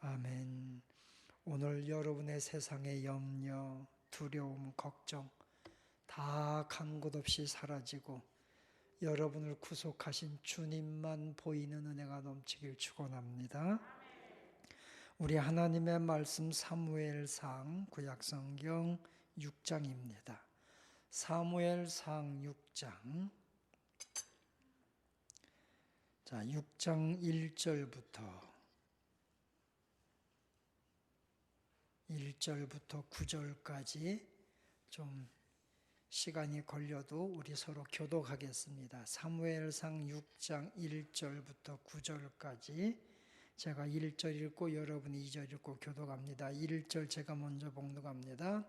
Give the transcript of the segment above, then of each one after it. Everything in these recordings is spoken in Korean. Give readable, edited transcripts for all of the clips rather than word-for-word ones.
아멘. 오늘 여러분의 세상의 염려, 두려움, 걱정 다 간 곳 없이 사라지고 여러분을 구속하신 주님만 보이는 은혜가 넘치길 축원합니다. 우리 하나님의 말씀 사무엘상 구약성경 6장입니다. 사무엘상 6장 6장 1절부터 9절까지 좀 시간이 걸려도 우리 서로 교독하겠습니다. 사무엘상 6장 1절부터 9절까지 제가 1절 읽고 여러분이 2절 읽고 교독합니다. 1절 제가 먼저 봉독합니다.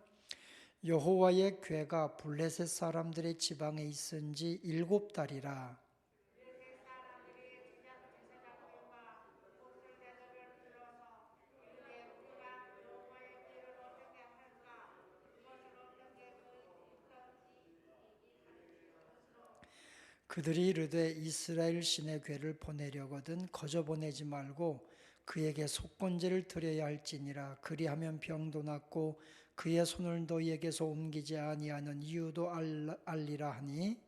여호와의 궤가 블레셋 사람들의 지방에 있은 지 7달이라. 그들이 이르되 이스라엘 신의 궤를 보내려거든 거저 보내지 말고 그에게 속건제를 드려야 할지니라. 그리하면 병도 낫고 그의 손을 너희에게서 옮기지 아니하는 이유도 알리라 하니,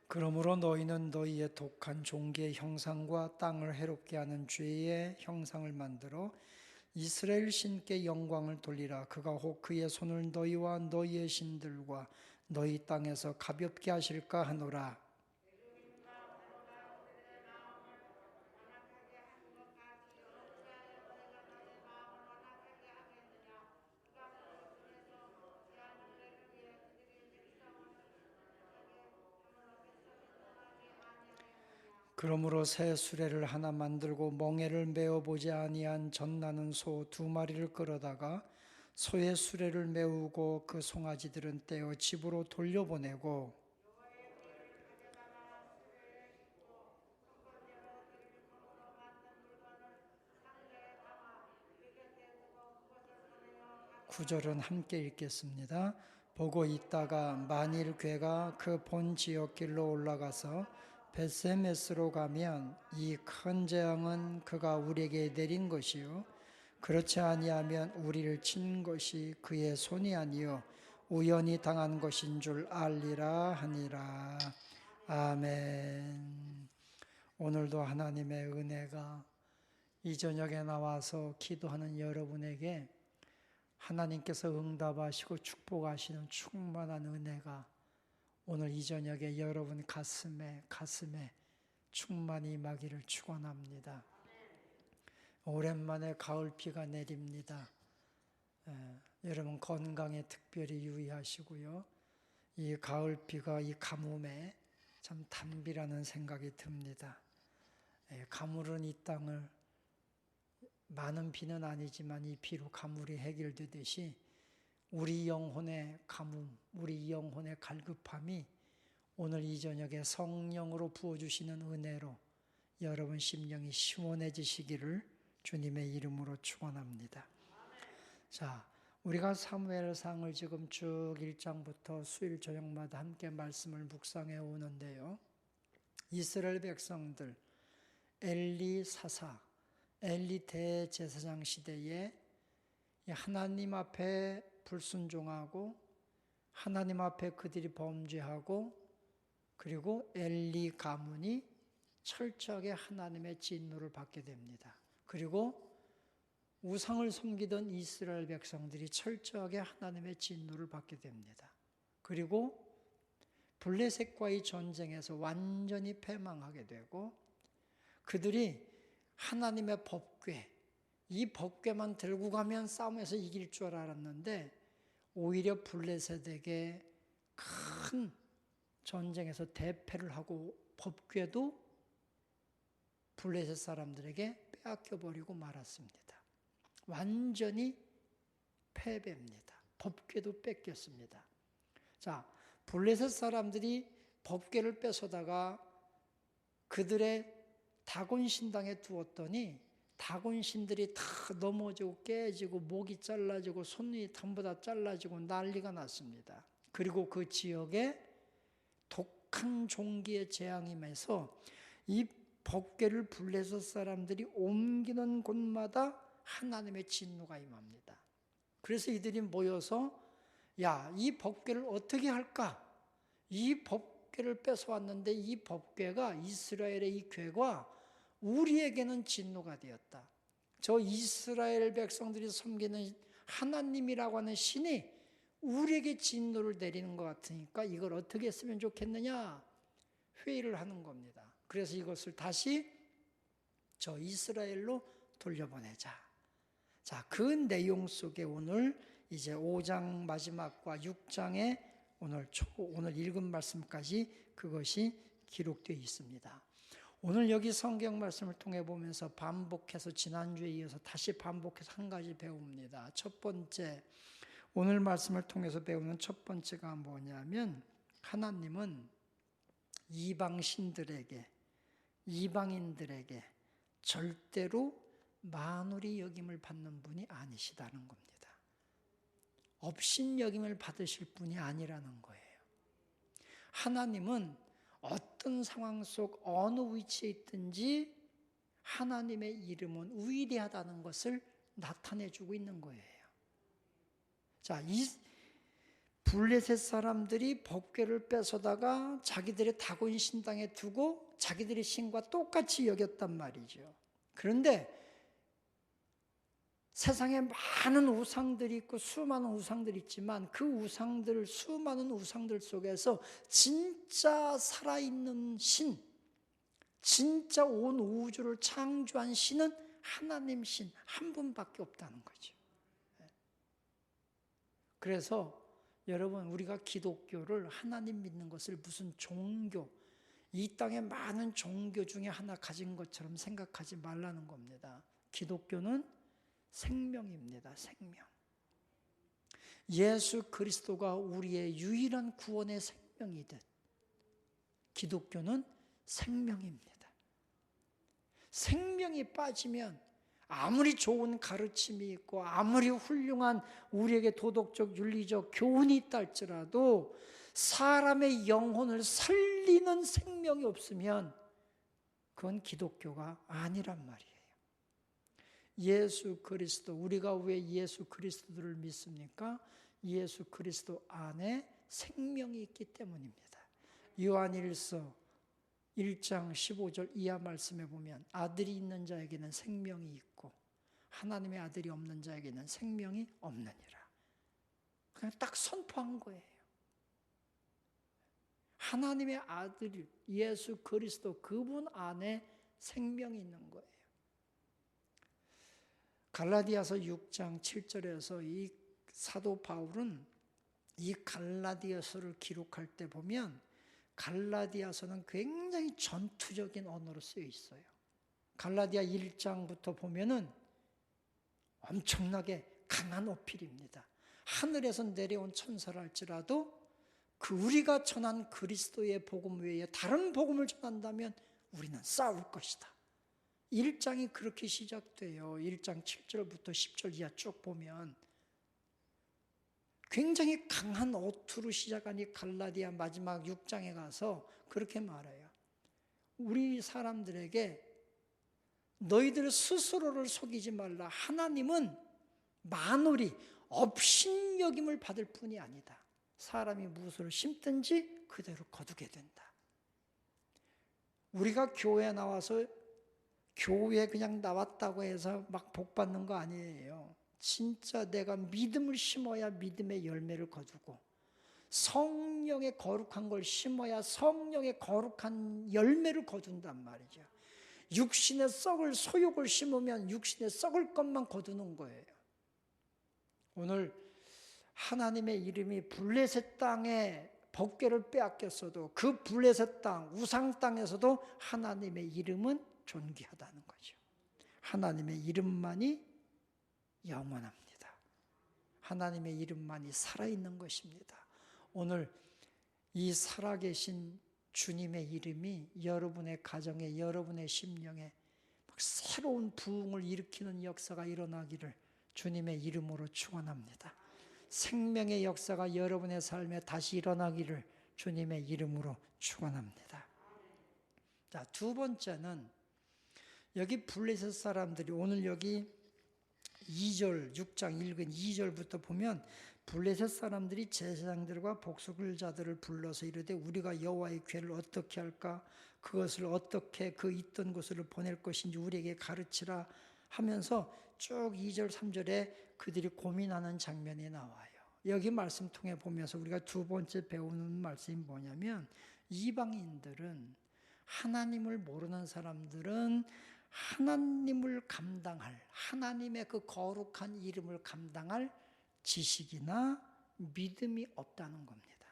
그러므로 너희는 너희의 독한 종기의 형상과 땅을 해롭게 하는 죄의 형상을 만들어 이스라엘 신께 영광을 돌리라. 그가 혹 그의 손을 너희와 너희의 신들과 너희 땅에서 가볍게 하실까 하노라. 그러므로 새 수레를 하나 만들고 멍에를 메어보지 아니한 젖나는 소 2마리를 끌어다가 소의 수레를 메우고 그 송아지들은 떼어 집으로 돌려보내고, 구절은 함께 읽겠습니다. 보고 있다가 만일 궤가 그 본 지역길로 올라가서 벳세메스로 가면 이 큰 재앙은 그가 우리에게 내린 것이요 그렇지 아니하면 우리를 친 것이 그의 손이 아니요 우연히 당한 것인 줄 알리라 하니라. 아멘. 오늘도 하나님의 은혜가 이 저녁에 나와서 기도하는 여러분에게 하나님께서 응답하시고 축복하시는 충만한 은혜가 오늘 이 저녁에 여러분 가슴에 충만히 임하기를 축원합니다. 오랜만에 가을비가 내립니다. 여러분 건강에 특별히 유의하시고요. 이 가을비가 이 가뭄에 참 단비라는 생각이 듭니다. 가물은 이 땅을 많은 비는 아니지만 이 비로 가물이 해결되듯이 우리 영혼의 가뭄, 우리 영혼의 갈급함이 오늘 이 저녁에 성령으로 부어주시는 은혜로 여러분 심령이 시원해지시기를 주님의 이름으로 축원합니다. 자, 우리가 사무엘상을 지금 쭉 1장부터 수일 저녁마다 함께 말씀을 묵상해 오는데요. 이스라엘 백성들 엘리 사사, 엘리 대제사장 시대에 하나님 앞에 불순종하고 하나님 앞에 그들이 범죄하고 그리고 엘리 가문이 철저하게 하나님의 진노를 받게 됩니다. 그리고 우상을 섬기던 이스라엘 백성들이 철저하게 하나님의 진노를 받게 됩니다. 그리고 블레셋과의 전쟁에서 완전히 패망하게 되고 그들이 하나님의 법궤, 이 법궤만 들고 가면 싸움에서 이길 줄 알았는데 오히려 블레셋에게 큰 전쟁에서 대패를 하고 법궤도 블레셋 사람들에게 빼앗겨버리고 말았습니다. 완전히 패배입니다. 법궤도 뺏겼습니다. 자, 블레셋 사람들이 법궤를 뺏어다가 그들의 다곤 신당에 두었더니 다곤 신들이 다 넘어지고 깨지고 목이 잘라지고 손이 전부 다 잘라지고 난리가 났습니다. 그리고 그 지역에 독한 종기의 재앙이 임해서 이 법궤를 블레셋 사람들이 옮기는 곳마다 하나님의 진노가 임합니다. 그래서 이들이 모여서 야, 이 법궤를 어떻게 할까? 이 법궤를 뺏어왔는데 이 법궤가 이스라엘의 이 궤가 우리에게는 진노가 되었다. 저 이스라엘 백성들이 섬기는 하나님이라고 하는 신이 우리에게 진노를 내리는 것 같으니까 이걸 어떻게 했으면 좋겠느냐? 회의를 하는 겁니다. 그래서 이것을 다시 저 이스라엘로 돌려보내자. 자, 그 내용 속에 오늘 이제 5장 마지막과 6장에 오늘 읽은 말씀까지 그것이 기록되어 있습니다. 오늘 여기 성경 말씀을 통해 보면서 반복해서 지난주에 이어서 다시 반복해서 한 가지 배웁니다. 첫 번째, 오늘 말씀을 통해서 배우는 첫 번째가 뭐냐면 하나님은 이방신들에게, 이방인들에게 절대로 만홀히 여김을 받는 분이 아니시다는 겁니다. 업신여김을 받으실 분이 아니라는 거예요. 하나님은 어떤 상황 속 어느 위치에 있든지 하나님의 이름은 위대하다는 것을 나타내주고 있는 거예요. 자, 이 블레셋 사람들이 법궤를 뺏어다가 자기들의 다곤 신당에 두고 자기들의 신과 똑같이 여겼단 말이죠. 그런데 세상에 많은 우상들이 있고 수많은 우상들이 있지만 그 우상들, 수많은 우상들 속에서 진짜 살아있는 신, 진짜 온 우주를 창조한 신은 하나님 신 한 분밖에 없다는 거죠. 그래서 여러분, 우리가 기독교를 하나님 믿는 것을 무슨 종교, 이 땅에 많은 종교 중에 하나 가진 것처럼 생각하지 말라는 겁니다. 기독교는 생명입니다. 생명. 예수 그리스도가 우리의 유일한 구원의 생명이듯 기독교는 생명입니다. 생명이 빠지면 아무리 좋은 가르침이 있고 아무리 훌륭한 우리에게 도덕적 윤리적 교훈이 있다 할지라도 사람의 영혼을 살리는 생명이 없으면 그건 기독교가 아니란 말이에요. 예수 그리스도, 우리가 왜 예수 그리스도를 믿습니까? 예수 그리스도 안에 생명이 있기 때문입니다. 요한일서 1장 15절 이하 말씀에 보면 아들이 있는 자에게는 생명이 있고 하나님의 아들이 없는 자에게는 생명이 없느니라. 그냥 딱 선포한 거예요. 하나님의 아들 예수 그리스도 그분 안에 생명이 있는 거예요. 갈라디아서 6장 7절에서 이 사도 바울은 이 갈라디아서를 기록할 때 보면 갈라디아서는 굉장히 전투적인 언어로 쓰여 있어요. 갈라디아 1장부터 보면은 엄청나게 강한 어필입니다. 하늘에서 내려온 천사라 할지라도 그 우리가 전한 그리스도의 복음 외에 다른 복음을 전한다면 우리는 싸울 것이다. 1장이 그렇게 시작돼요. 1장 7절부터 10절 이하 쭉 보면 굉장히 강한 어투로 시작하니 갈라디아 마지막 6장에 가서 그렇게 말해요. 우리 사람들에게 너희들 스스로를 속이지 말라. 하나님은 만홀히 업신여김을 받을 뿐이 아니다. 사람이 무엇을 심든지 그대로 거두게 된다. 우리가 교회에 나와서 교회에 그냥 나왔다고 해서 막 복 받는 거 아니에요. 진짜 내가 믿음을 심어야 믿음의 열매를 거두고 성령의 거룩한 걸 심어야 성령의 거룩한 열매를 거둔단 말이죠. 육신의 썩을 소욕을 심으면 육신의 썩을 것만 거두는 거예요. 오늘 하나님의 이름이 블레셋 땅에 법궤를 빼앗겼어도 그 블레셋 땅, 우상 땅에서도 하나님의 이름은 존귀하다는 거죠. 하나님의 이름만이 영원합니다. 하나님의 이름만이 살아있는 것입니다. 오늘 이 살아계신 주님의 이름이 여러분의 가정에, 여러분의 심령에 막 새로운 부흥을 일으키는 역사가 일어나기를 주님의 이름으로 축원합니다. 생명의 역사가 여러분의 삶에 다시 일어나기를 주님의 이름으로 축원합니다. 자, 두 번째는 여기 블레셋 사람들이 오늘 여기 2절 6장 읽은 2절부터 보면 블레셋 사람들이 제사장들과 복수자들을 불러서 이르되 우리가 여호와의 궤를 어떻게 할까? 그것을 어떻게 그 있던 곳으로 보낼 것인지 우리에게 가르치라 하면서 쭉 2절 3절에 그들이 고민하는 장면이 나와요. 여기 말씀 통해 보면서 우리가 두 번째 배우는 말씀이 뭐냐면 이방인들은 하나님을 모르는 사람들은 하나님을 감당할, 하나님의 그 거룩한 이름을 감당할 지식이나 믿음이 없다는 겁니다.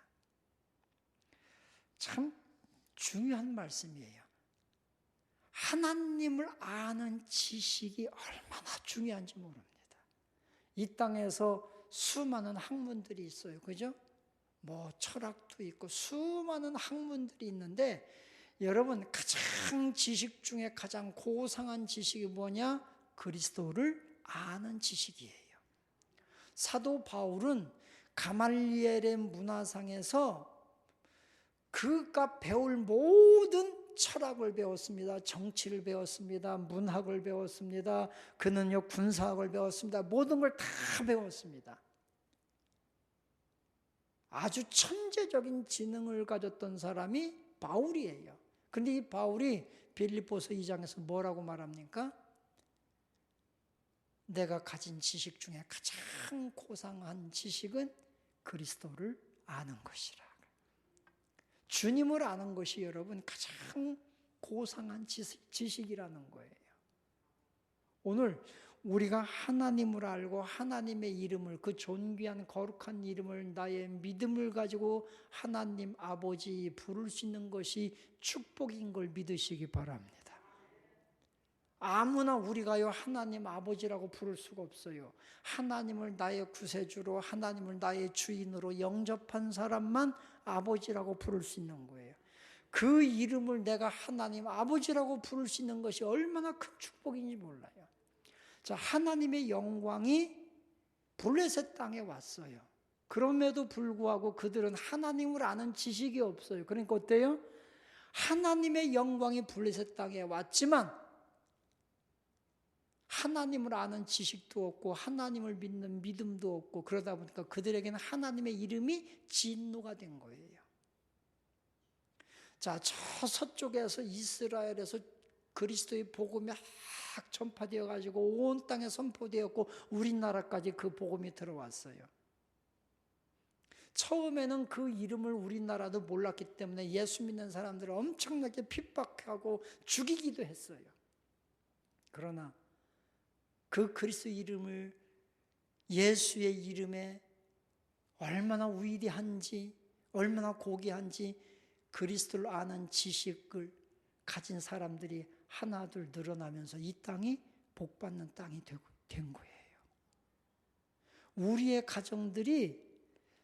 참 중요한 말씀이에요. 하나님을 아는 지식이 얼마나 중요한지 모릅니다. 이 땅에서 수많은 학문들이 있어요. 그죠? 뭐 철학도 있고 수많은 학문들이 있는데 여러분 가장 지식 중에 가장 고상한 지식이 뭐냐? 그리스도를 아는 지식이에요. 사도 바울은 가말리엘의 문화상에서 그가 배울 모든 철학을 배웠습니다. 정치를 배웠습니다. 문학을 배웠습니다. 그는요 군사학을 배웠습니다. 모든 걸 다 배웠습니다. 아주 천재적인 지능을 가졌던 사람이 바울이에요. 그런데 이 바울이 빌립보서 2장에서 뭐라고 말합니까? 내가 가진 지식 중에 가장 고상한 지식은 그리스도를 아는 것이라. 주님을 아는 것이 여러분 가장 고상한 지식이라는 거예요. 오늘 우리가 하나님을 알고 하나님의 이름을, 그 존귀한 거룩한 이름을 나의 믿음을 가지고 하나님 아버지 부를 수 있는 것이 축복인 걸 믿으시기 바랍니다. 아무나 우리가요 하나님 아버지라고 부를 수가 없어요. 하나님을 나의 구세주로, 하나님을 나의 주인으로 영접한 사람만 아버지라고 부를 수 있는 거예요. 그 이름을 내가 하나님 아버지라고 부를 수 있는 것이 얼마나 큰 축복인지 몰라요. 자, 하나님의 영광이 블레셋 땅에 왔어요. 그럼에도 불구하고 그들은 하나님을 아는 지식이 없어요. 그러니까 어때요? 하나님의 영광이 블레셋 땅에 왔지만 하나님을 아는 지식도 없고 하나님을 믿는 믿음도 없고 그러다 보니까 그들에게는 하나님의 이름이 진노가 된 거예요. 자, 저 서쪽에서 이스라엘에서 그리스도의 복음이 막 전파되어 가지고 온 땅에 선포되었고 우리나라까지 그 복음이 들어왔어요. 처음에는 그 이름을 우리나라도 몰랐기 때문에 예수 믿는 사람들을 엄청나게 핍박하고 죽이기도 했어요. 그러나 그 그리스도 이름을, 예수의 이름에 얼마나 위대한지, 얼마나 고귀한지 그리스도를 아는 지식을 가진 사람들이 하나둘 늘어나면서 이 땅이 복받는 땅이 된 거예요. 우리의 가정들이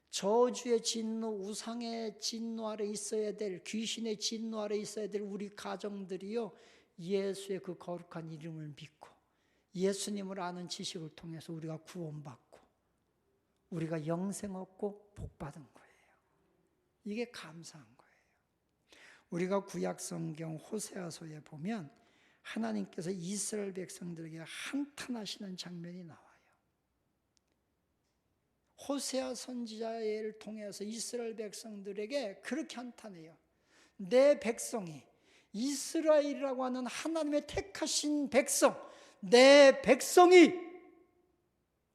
저주의 진노, 우상의 진노 아래 있어야 될, 귀신의 진노 아래 있어야 될 우리 가정들이요, 예수의 그 거룩한 이름을 믿고 예수님을 아는 지식을 통해서 우리가 구원받고 우리가 영생 얻고 복받은 거예요. 이게 감사한 거예요. 우리가 구약 성경 호세아서에 보면 하나님께서 이스라엘 백성들에게 한탄하시는 장면이 나와요. 호세아 선지자를 통해서 이스라엘 백성들에게 그렇게 한탄해요. 내 백성이, 이스라엘이라고 하는 하나님의 택하신 백성, 내 백성이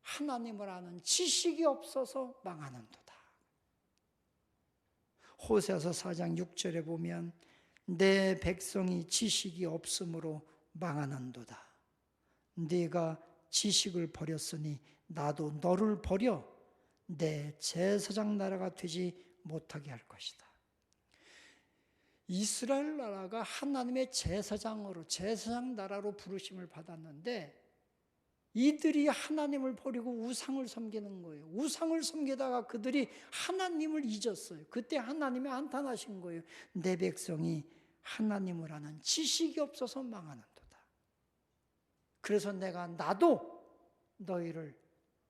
하나님을 아는 지식이 없어서 망하는도다. 호세아서 4장 6절에 보면 내 백성이 지식이 없으므로 망하는도다. 네가 지식을 버렸으니 나도 너를 버려 내 제사장 나라가 되지 못하게 할 것이다. 이스라엘 나라가 하나님의 제사장으로, 제사장 나라로 부르심을 받았는데 이들이 하나님을 버리고 우상을 섬기는 거예요. 우상을 섬기다가 그들이 하나님을 잊었어요. 그때 하나님이 한탄하신 거예요. 내 백성이 하나님을 아는 지식이 없어서 망하는도다. 그래서 나도 너희를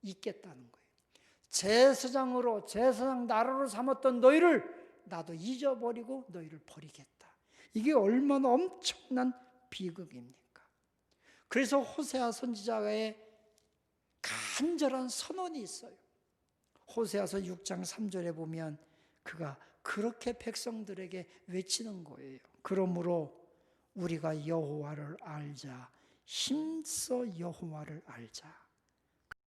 잊겠다는 거예요. 제사장 나라로 삼았던 너희를 나도 잊어버리고 너희를 버리겠다. 이게 얼마나 엄청난 비극입니까? 그래서 호세아 선지자의 간절한 선언이 있어요. 호세아서 6장 3절에 보면 그가 그렇게 백성들에게 외치는 거예요. 그러므로 우리가 여호와를 알자. 힘써 여호와를 알자.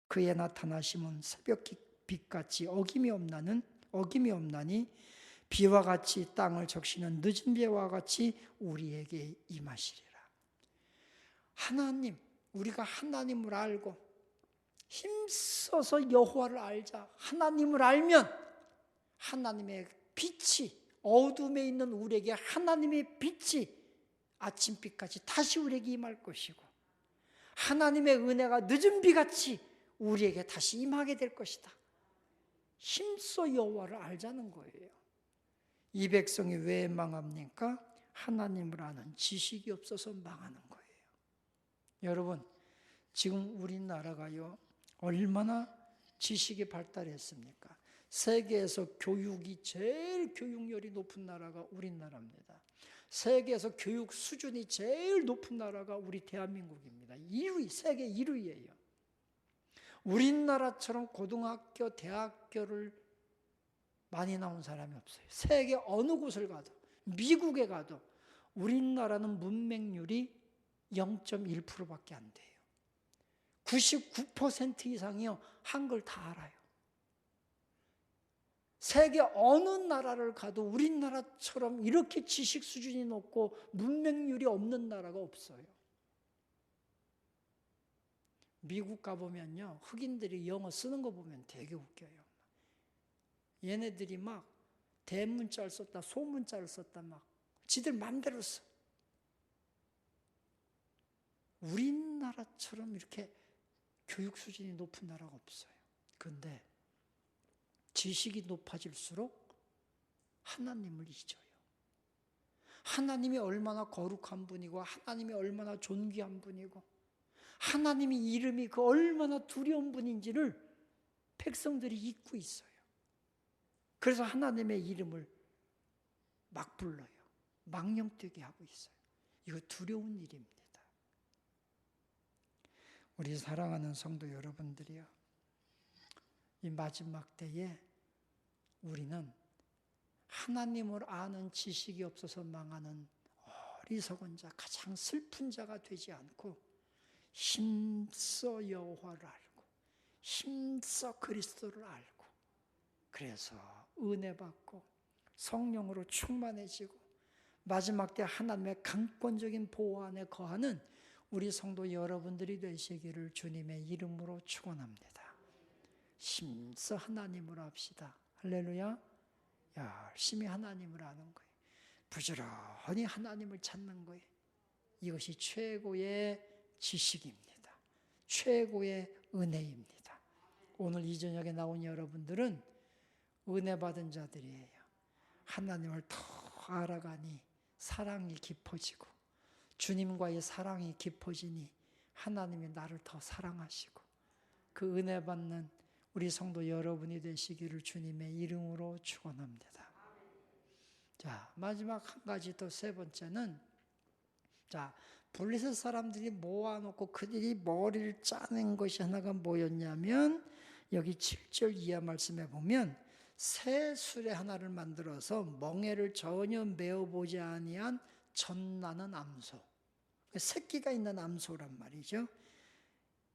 그의 나타나심은 새벽빛같이 어김이 없나니 비와 같이 땅을 적시는 늦은 비와 같이 우리에게 임하시리라. 하나님, 우리가 하나님을 알고 힘써서 여호와를 알자. 하나님을 알면 하나님의 빛이 어둠에 있는 우리에게 하나님의 빛이 아침빛같이 다시 우리에게 임할 것이고 하나님의 은혜가 늦은 비같이 우리에게 다시 임하게 될 것이다. 힘써 여호와를 알자는 거예요. 이 백성이 왜 망합니까? 하나님을 아는 지식이 없어서 망하는 거예요. 여러분, 지금 우리나라가요 얼마나 지식이 발달했습니까? 세계에서 제일 교육열이 높은 나라가 우리나라입니다. 세계에서 교육 수준이 제일 높은 나라가 우리 대한민국입니다. 1위, 세계 1위예요. 우리나라처럼 고등학교, 대학교를 많이 나온 사람이 없어요. 세계 어느 곳을 가도, 미국에 가도 우리나라는 문맹률이 0.1%밖에 안 돼요. 99% 이상이요 한글 다 알아요. 세계 어느 나라를 가도 우리나라처럼 이렇게 지식 수준이 높고 문맹률이 없는 나라가 없어요. 미국 가보면요 흑인들이 영어 쓰는 거 보면 되게 웃겨요. 얘네들이 막 대문자를 썼다 소문자를 썼다 막 지들 맘대로 써. 우리나라처럼 이렇게 교육 수준이 높은 나라가 없어요. 그런데 지식이 높아질수록 하나님을 잊어요. 하나님이 얼마나 거룩한 분이고 하나님이 얼마나 존귀한 분이고 하나님이 이름이 그 얼마나 두려운 분인지를 백성들이 잊고 있어요. 그래서 하나님의 이름을 막 불러요. 망령되게 하고 있어요. 이거 두려운 일입니다. 우리 사랑하는 성도 여러분들이요. 이 마지막 때에 우리는 하나님을 아는 지식이 없어서 망하는 어리석은 자, 가장 슬픈 자가 되지 않고 힘써 여호와를 알고 힘써 그리스도를 알고 그래서 은혜 받고 성령으로 충만해지고 마지막 때 하나님의 강권적인 보호 안에 거하는 우리 성도 여러분들이 되시기를 주님의 이름으로 축원합니다. 힘써 하나님을 합시다. 할렐루야. 열심히 하나님을 아는 거예요. 부지런히 하나님을 찾는 거예요. 이것이 최고의 지식입니다. 최고의 은혜입니다. 오늘 이 저녁에 나온 여러분들은 은혜 받은 자들이에요. 하나님을 더 알아가니 사랑이 깊어지고 주님과의 사랑이 깊어지니 하나님이 나를 더 사랑하시고 그 은혜 받는 우리 성도 여러분이 되시기를 주님의 이름으로 축원합니다. 자, 마지막 한 가지 더 세 번째는 자, 블레셋 사람들이 모아놓고 그들이 머리를 짜낸 것이 하나가 뭐였냐면 여기 7절 이하 말씀에 보면 새 수레 하나를 만들어서 멍에를 전혀 메어보지 아니한 젖나는 암소, 새끼가 있는 암소란 말이죠.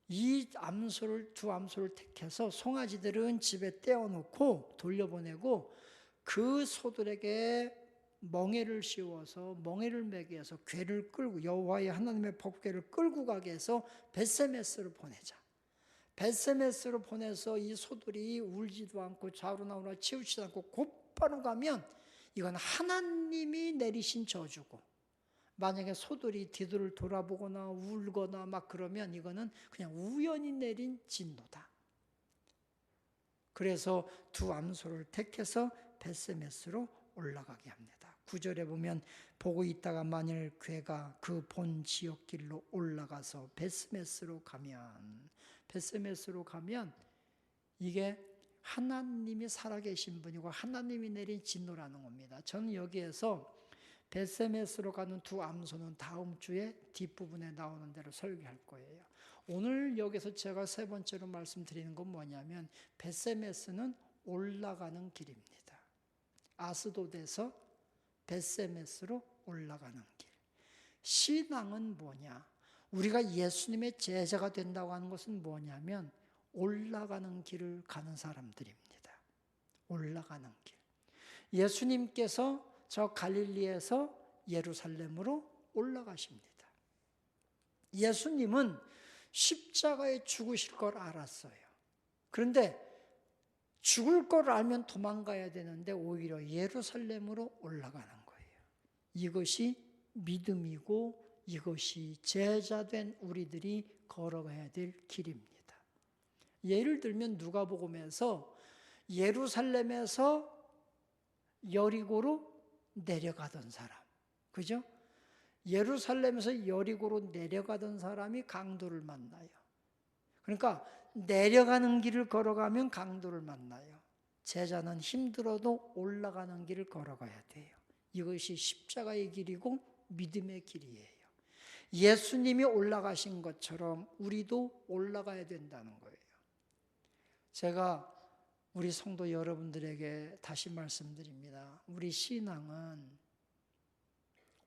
이 암소를 두 암소를 택해서 송아지들은 집에 떼어놓고 돌려보내고 그 소들에게 멍에를 씌워서 멍에를 매게 해서 궤를 끌고 여호와의 하나님의 법궤를 끌고 가게 해서 벳세메스로 보내자. 벳세메스로 보내서 이 소들이 울지도 않고 좌우로 나우나 치우치지 않고 곧바로 가면 이건 하나님이 내리신 저주고 만약에 소들이 뒤를 돌아보거나 울거나 막 그러면 이거는 그냥 우연히 내린 진노다. 그래서 두 암소를 택해서 벳세메스로 올라가게 합니다. 9절에 보면 보고 있다가 만일 괴가 그 본 지역길로 올라가서 벳세메스로 가면 이게 하나님이 살아계신 분이고 하나님이 내린 진노라는 겁니다. 저는 여기에서 벳세메스로 가는 두 암소는 다음 주에 뒷부분에 나오는 대로 설교할 거예요. 오늘 여기서 제가 세 번째로 말씀드리는 건 뭐냐면 벳세메스는 올라가는 길입니다. 아스돗에서 벳세메스로 올라가는 길. 신앙은 뭐냐? 우리가 예수님의 제자가 된다고 하는 것은 뭐냐면 올라가는 길을 가는 사람들입니다. 올라가는 길. 예수님께서 저 갈릴리에서 예루살렘으로 올라가십니다. 예수님은 십자가에 죽으실 걸 알았어요. 그런데 죽을 걸 알면 도망가야 되는데 오히려 예루살렘으로 올라가는 거예요. 이것이 믿음이고 이것이 제자된 우리들이 걸어가야 될 길입니다. 예를 들면 누가복음에서 예루살렘에서 여리고로 내려가던 사람, 그죠? 예루살렘에서 여리고로 내려가던 사람이 강도를 만나요. 그러니까 내려가는 길을 걸어가면 강도를 만나요. 제자는 힘들어도 올라가는 길을 걸어가야 돼요. 이것이 십자가의 길이고 믿음의 길이에요. 예수님이 올라가신 것처럼 우리도 올라가야 된다는 거예요. 제가 우리 성도 여러분들에게 다시 말씀드립니다. 우리 신앙은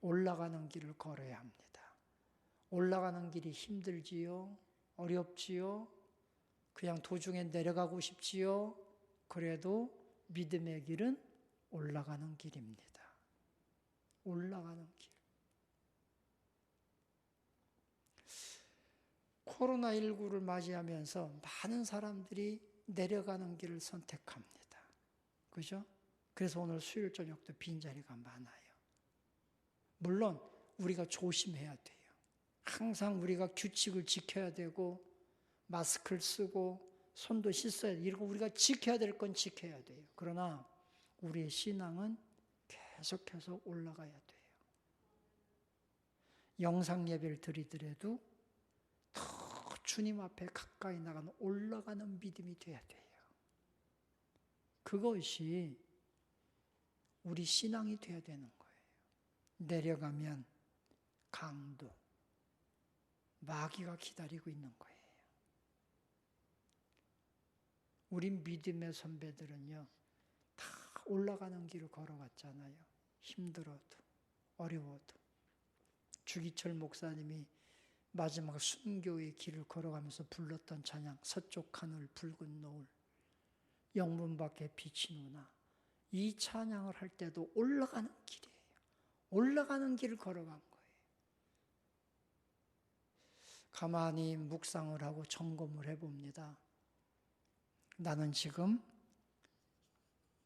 올라가는 길을 걸어야 합니다. 올라가는 길이 힘들지요? 어렵지요? 그냥 도중에 내려가고 싶지요? 그래도 믿음의 길은 올라가는 길입니다. 올라가는 길. 코로나19를 맞이하면서 많은 사람들이 내려가는 길을 선택합니다. 그죠? 그래서 오늘 수요일 저녁도 빈자리가 많아요. 물론 우리가 조심해야 돼요. 항상 우리가 규칙을 지켜야 되고 마스크를 쓰고 손도 씻어야 돼요. 이런 거 우리가 지켜야 될 건 지켜야 돼요. 그러나 우리의 신앙은 계속해서 올라가야 돼요. 영상 예배를 드리더라도 더 주님 앞에 가까이 나가는 올라가는 믿음이 돼야 돼요. 그것이 우리 신앙이 돼야 되는 거예요. 내려가면 강도, 마귀가 기다리고 있는 거예요. 우리 믿음의 선배들은요, 다 올라가는 길을 걸어갔잖아요. 힘들어도, 어려워도. 주기철 목사님이 마지막 순교의 길을 걸어가면서 불렀던 찬양, 서쪽 하늘 붉은 노을, 영문 밖에 빛이 누나. 이 찬양을 할 때도 올라가는 길이에요. 올라가는 길을 걸어간 거예요. 가만히 묵상을 하고 점검을 해봅니다. 나는 지금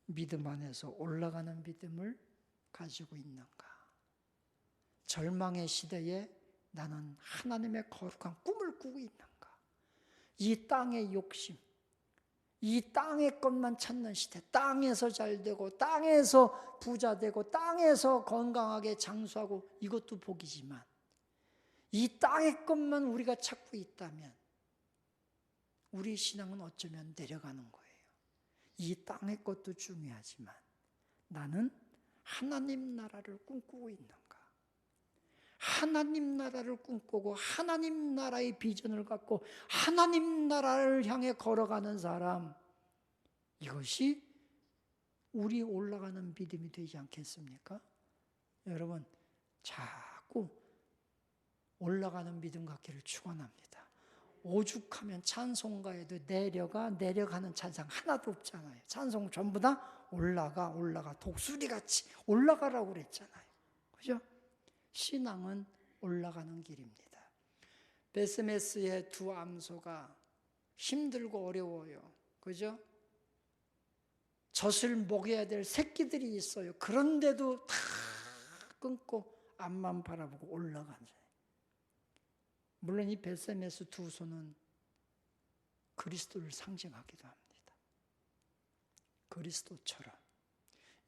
믿음 안에서 올라가는 믿음을 가지고 있는가? 절망의 시대에 나는 하나님의 거룩한 꿈을 꾸고 있는가? 이 땅의 욕심, 이 땅의 것만 찾는 시대, 땅에서 잘 되고 땅에서 부자 되고 땅에서 건강하게 장수하고 이것도 복이지만 이 땅의 것만 우리가 찾고 있다면 우리 신앙은 어쩌면 내려가는 거예요. 이 땅의 것도 중요하지만 나는 하나님 나라를 꿈꾸고 있는가? 하나님 나라를 꿈꾸고 하나님 나라의 비전을 갖고 하나님 나라를 향해 걸어가는 사람, 이것이 우리 올라가는 믿음이 되지 않겠습니까? 여러분, 자꾸 올라가는 믿음 갖기를 축원합니다. 오죽하면 찬송가에도 내려가는 찬양 하나도 없잖아요. 찬송 전부 다 올라가 독수리같이 올라가라고 그랬잖아요. 그죠? 신앙은 올라가는 길입니다. 벳세메스의 두 암소가 힘들고 어려워요. 그죠? 젖을 먹여야 될 새끼들이 있어요. 그런데도 다 끊고 앞만 바라보고 올라가죠. 물론 이 벳세메스 두 손은 그리스도를 상징하기도 합니다. 그리스도처럼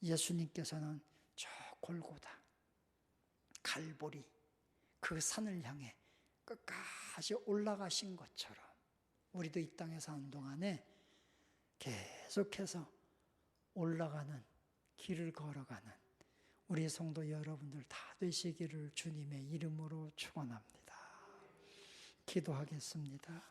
예수님께서는 저 골고다, 갈보리, 그 산을 향해 끝까지 올라가신 것처럼 우리도 이 땅에 사는 동안에 계속해서 올라가는 길을 걸어가는 우리 성도 여러분들 다 되시기를 주님의 이름으로 축원합니다. 기도하겠습니다.